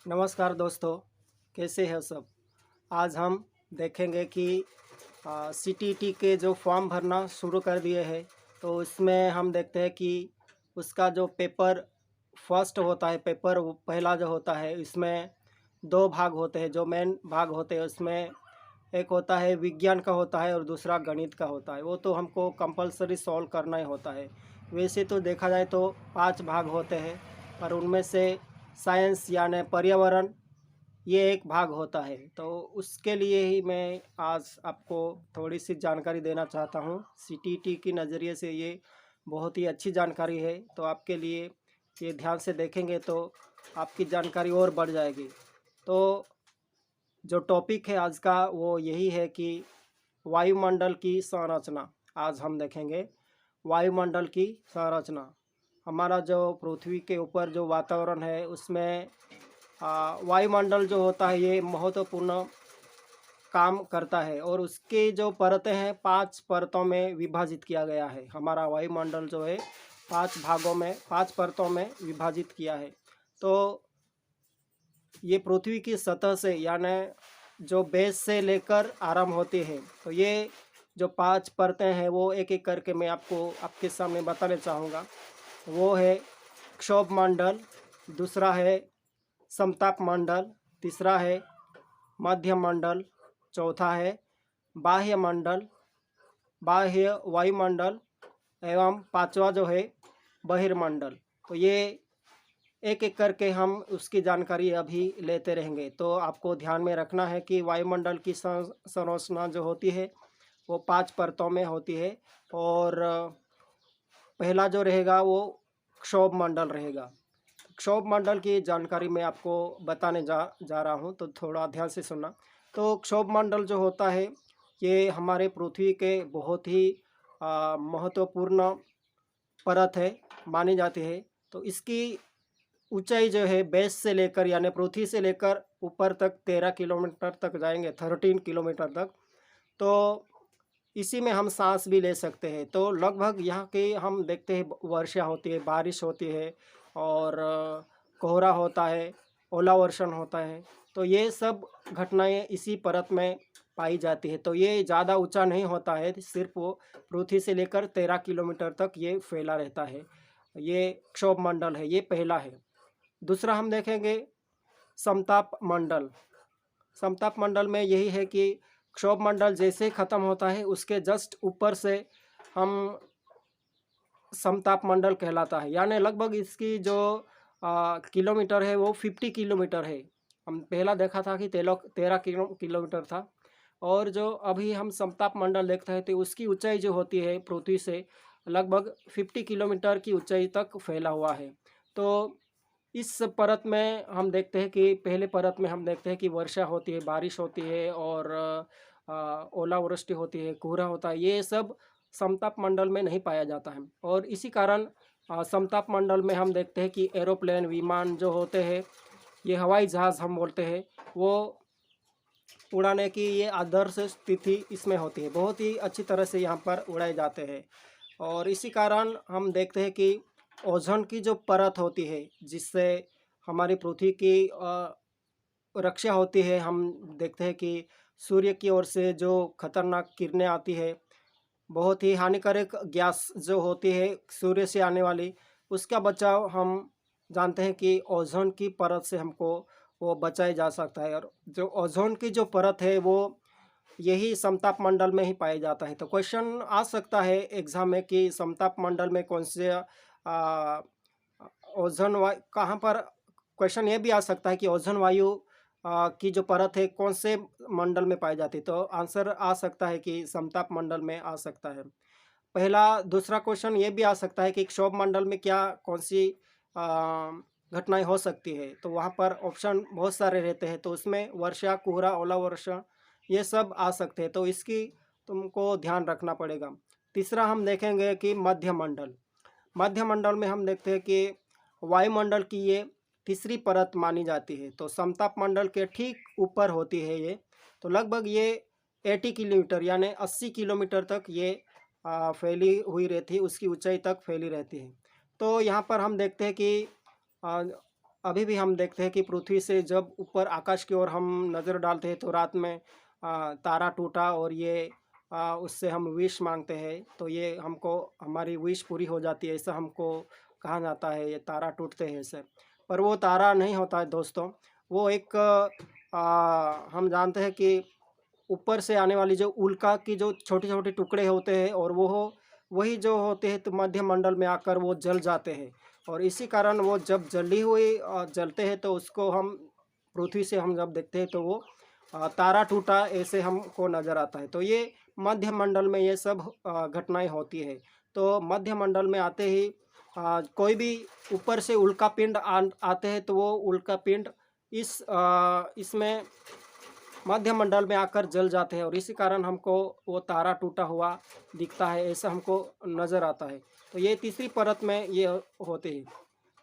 नमस्कार दोस्तों, कैसे हैं सब। आज हम देखेंगे कि सीटीटी के जो फॉर्म भरना शुरू कर दिए हैं। तो उसमें हम देखते हैं कि उसका जो पेपर फर्स्ट होता है, पेपर वो पहला जो होता है, इसमें दो भाग होते हैं। जो मेन भाग होते हैं उसमें एक होता है विज्ञान का होता है और दूसरा गणित का होता है। वो तो हमको कंपलसरी सॉल्व करना ही होता है। वैसे तो देखा जाए तो 5 भाग होते हैं, पर उनमें से साइंस यानी पर्यावरण ये एक भाग होता है। तो उसके लिए ही मैं आज आपको थोड़ी सी जानकारी देना चाहता हूँ। सीटीटी की नज़रिए से ये बहुत ही अच्छी जानकारी है, तो आपके लिए ये ध्यान से देखेंगे तो आपकी जानकारी और बढ़ जाएगी। तो जो टॉपिक है आज का वो यही है कि वायुमंडल की संरचना। आज हम देखेंगे वायुमंडल की संरचना। हमारा जो पृथ्वी के ऊपर जो वातावरण है उसमें वायुमंडल जो होता है ये महत्वपूर्ण काम करता है, और उसकी जो परतें हैं 5 परतों में विभाजित किया गया है। हमारा वायुमंडल जो है 5 भागों में 5 परतों में विभाजित किया है। तो ये पृथ्वी की सतह से यानी जो बेस से लेकर आरंभ होती है। तो ये जो 5 परतें हैं वो एक एक करके मैं आपको आपके सामने बताना चाहूँगा। वो है क्षोभ मंडल, दूसरा है समताप मंडल, तीसरा है मध्य मंडल, चौथा है बाह्य मंडल, बाह्य वायुमंडल, एवं पांचवा जो है बहिर्मंडल। तो ये एक एक करके हम उसकी जानकारी अभी लेते रहेंगे। तो आपको ध्यान में रखना है कि वायुमंडल की संरचना जो होती है वो 5 परतों में होती है, और पहला जो रहेगा वो क्षोभ मंडल रहेगा। क्षोभ मंडल की जानकारी मैं आपको बताने जा रहा हूँ, तो थोड़ा ध्यान से सुनना। तो क्षोभ मंडल जो होता है ये हमारे पृथ्वी के बहुत ही महत्वपूर्ण परत है, मानी जाती है। तो इसकी ऊंचाई जो है बेस से लेकर यानी पृथ्वी से लेकर ऊपर तक 13 किलोमीटर तक जाएंगे, 13 किलोमीटर तक। तो इसी में हम सांस भी ले सकते हैं। तो लगभग यहाँ के हम देखते हैं वर्षा होती है, बारिश होती है, और कोहरा होता है, ओलावर्षण होता है। तो ये सब घटनाएं इसी परत में पाई जाती है। तो ये ज़्यादा ऊंचा नहीं होता है, सिर्फ वो पृथ्वी से लेकर 13 किलोमीटर तक ये फैला रहता है। ये क्षोभ मंडल है, ये पहला है। दूसरा हम देखेंगे समताप मंडल। समताप मंडल में यही है कि क्षोभ मंडल जैसे ही खत्म होता है उसके जस्ट ऊपर से हम समताप मंडल कहलाता है। यानी लगभग इसकी जो किलोमीटर है वो 50 किलोमीटर है। हम पहला देखा था कि 13 किलोमीटर था, और जो अभी हम समताप मंडल देखते हैं तो उसकी ऊंचाई जो होती है पृथ्वी से लगभग 50 किलोमीटर की ऊंचाई तक फैला हुआ है। तो इस परत में हम देखते हैं कि पहले परत में हम देखते हैं कि वर्षा होती है, बारिश होती है, और ओलावृष्टि होती है, कोहरा होता है। ये सब समताप मंडल में नहीं पाया जाता है, और इसी कारण समताप मंडल में हम देखते हैं कि एरोप्लेन, विमान जो होते हैं, ये हवाई जहाज़ हम बोलते हैं, वो उड़ाने की ये आदर्श स्थिति इसमें होती है। बहुत ही अच्छी तरह से यहाँ पर उड़ाए जाते हैं। और इसी कारण हम देखते हैं कि ओजोन की जो परत होती है जिससे हमारी पृथ्वी की रक्षा होती है। हम देखते हैं कि सूर्य की ओर से जो खतरनाक किरणें आती है, बहुत ही हानिकारक गैस जो होती है सूर्य से आने वाली, उसका बचाव हम जानते हैं कि ओजोन की परत से हमको वो बचाया जा सकता है। और जो ओजोन की जो परत है वो यही समताप मंडल में ही पाया जाता है। तो क्वेश्चन आ सकता है एग्जाम में कि समताप मंडल में कौन से ओजोन वायु कहाँ पर, क्वेश्चन ये भी आ सकता है कि ओजोन वायु की जो परत है कौन से मंडल में पाई जाती है। तो आंसर आ सकता है कि समताप मंडल में आ सकता है पहला। दूसरा क्वेश्चन ये भी आ सकता है कि क्षोभ मंडल में क्या कौन सी घटनाएं हो सकती है। तो वहाँ पर ऑप्शन बहुत सारे रहते हैं, तो उसमें वर्षा, कोहरा, ओला वर्षा ये सब आ सकते हैं। तो इसकी तुमको ध्यान रखना पड़ेगा। तीसरा हम देखेंगे कि मध्य मंडल। मध्य मंडल में हम देखते हैं कि वायुमंडल की ये तीसरी परत मानी जाती है। तो समताप मंडल के ठीक ऊपर होती है ये। तो लगभग ये 80 किलोमीटर यानी 80 किलोमीटर तक ये फैली हुई रहती है, उसकी ऊंचाई तक फैली रहती है। तो यहाँ पर हम देखते हैं कि अभी भी हम देखते हैं कि पृथ्वी से जब ऊपर आकाश की ओर हम नज़र डालते हैं तो रात में तारा टूटा और ये उससे हम विश मांगते हैं तो ये हमको हमारी विश पूरी हो जाती है, ऐसा हमको कहा जाता है। ये तारा टूटते हैं ऐसे, पर वो तारा नहीं होता है दोस्तों। वो एक हम जानते हैं कि ऊपर से आने वाली जो उल्का की जो छोटे-छोटे टुकड़े होते हैं और वही जो होते हैं तो मध्य मंडल में आकर वो जल जाते हैं और इसी कारण वो जब जली हुई जलते हैं तो उसको हम पृथ्वी से हम जब देखते हैं तो वो तारा टूटा ऐसे हमको नज़र आता है। तो ये मध्य मंडल में ये सब घटनाएँ होती है। तो मध्य मंडल में आते ही कोई भी ऊपर से उल्कापिंड आते हैं तो वो उल्कापिंड इसमें मध्य मंडल में आकर जल जाते हैं और इसी कारण हमको वो तारा टूटा हुआ दिखता है, ऐसा हमको नज़र आता है। तो ये तीसरी परत में ये होते हैं।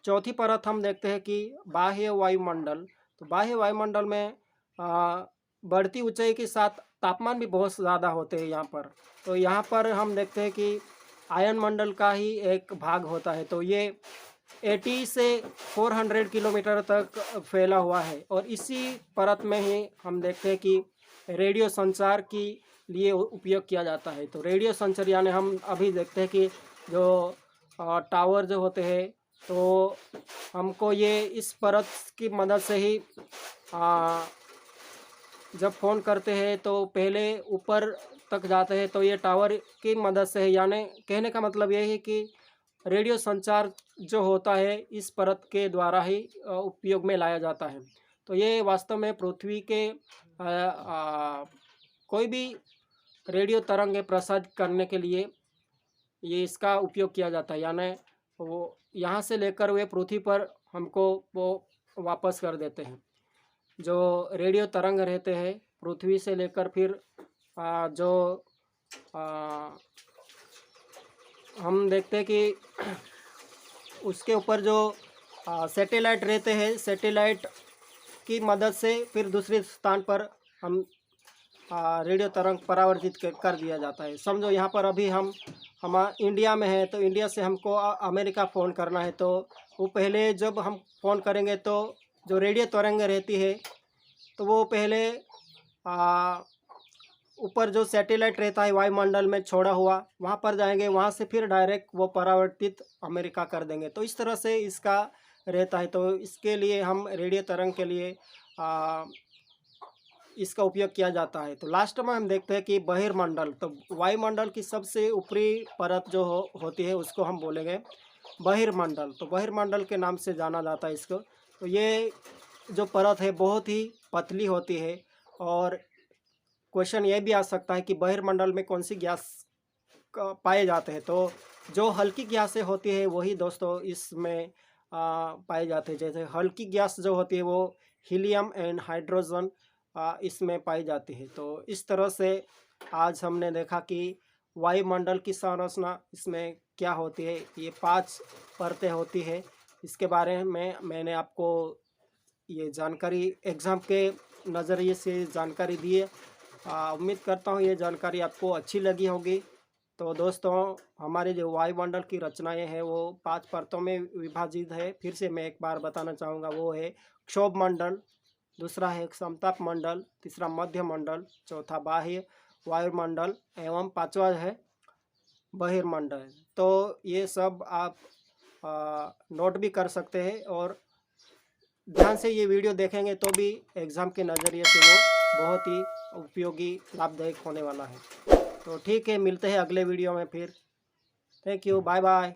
चौथी परत हम देखते हैं कि बाह्य वायुमंडल। तो बाह्य वायुमंडल में बढ़ती ऊंचाई के साथ तापमान भी बहुत ज़्यादा होते हैं यहाँ पर। तो यहाँ पर हम देखते हैं कि आयन मंडल का ही एक भाग होता है। तो ये 80 से 400 किलोमीटर तक फैला हुआ है और इसी परत में ही हम देखते हैं कि रेडियो संचार के लिए उपयोग किया जाता है। तो रेडियो संचार यानी हम अभी देखते हैं कि जो टावर जो होते हैं तो हमको ये इस परत की मदद से ही जब फ़ोन करते हैं तो पहले ऊपर तक जाते हैं तो ये टावर की मदद से है। यानी कहने का मतलब ये है कि रेडियो संचार जो होता है इस परत के द्वारा ही उपयोग में लाया जाता है। तो ये वास्तव में पृथ्वी के कोई भी रेडियो तरंगें प्रसारित करने के लिए ये इसका उपयोग किया जाता है। यानी वो यहाँ से लेकर वे पृथ्वी पर हमको वो वापस कर देते हैं। जो रेडियो तरंग रहते हैं पृथ्वी से लेकर फिर जो हम देखते हैं कि उसके ऊपर जो सैटेलाइट रहते हैं, सैटेलाइट की मदद से फिर दूसरे स्थान पर हम रेडियो तरंग परावर्तित कर दिया जाता है। समझो यहाँ पर अभी हम इंडिया में हैं तो इंडिया से हमको अमेरिका फ़ोन करना है तो वो पहले जब हम फ़ोन करेंगे तो जो रेडियो तरंग रहती है तो वो पहले ऊपर जो सैटेलाइट रहता है वायुमंडल में छोड़ा हुआ वहाँ पर जाएंगे, वहाँ से फिर डायरेक्ट वो परावर्तित अमेरिका कर देंगे। तो इस तरह से इसका रहता है। तो इसके लिए हम रेडियो तरंग के लिए इसका उपयोग किया जाता है। तो लास्ट में हम देखते हैं कि बहिर्मंडल। तो वायुमंडल की सबसे ऊपरी परत जो होती है उसको हम बोलेंगे बहिर्मंडल। तो बहिर्मंडल के नाम से जाना जाता है इसको। तो ये जो परत है बहुत ही पतली होती है और क्वेश्चन ये भी आ सकता है कि बहिर्मंडल में कौन सी गैस पाए जाते हैं। तो जो हल्की गैसें होती है वही दोस्तों इसमें पाए जाते हैं। जैसे हल्की गैस जो होती है वो हीलियम एंड हाइड्रोजन इसमें पाई जाती है। तो इस तरह से आज हमने देखा कि वायुमंडल की संरचना इसमें क्या होती है। ये 5 परतें होती है। इसके बारे में मैंने आपको ये जानकारी एग्ज़ाम के नज़रिए से जानकारी दी है। उम्मीद करता हूँ ये जानकारी आपको अच्छी लगी होगी। तो दोस्तों हमारे जो वायुमंडल की रचनाएं हैं वो 5 परतों में विभाजित है। फिर से मैं एक बार बताना चाहूँगा, वो है क्षोभ मंडल, दूसरा है समताप मंडल, तीसरा मध्य मंडल, चौथा बाह्य वायुमंडल एवं 5वां है बहिर्मंडल। तो ये सब आप नोट भी कर सकते हैं और ध्यान से ये वीडियो देखेंगे तो भी एग्ज़ाम के नज़रिए से वो बहुत ही उपयोगी लाभदायक होने वाला है। तो ठीक है, मिलते हैं अगले वीडियो में फिर। Thank you, bye bye.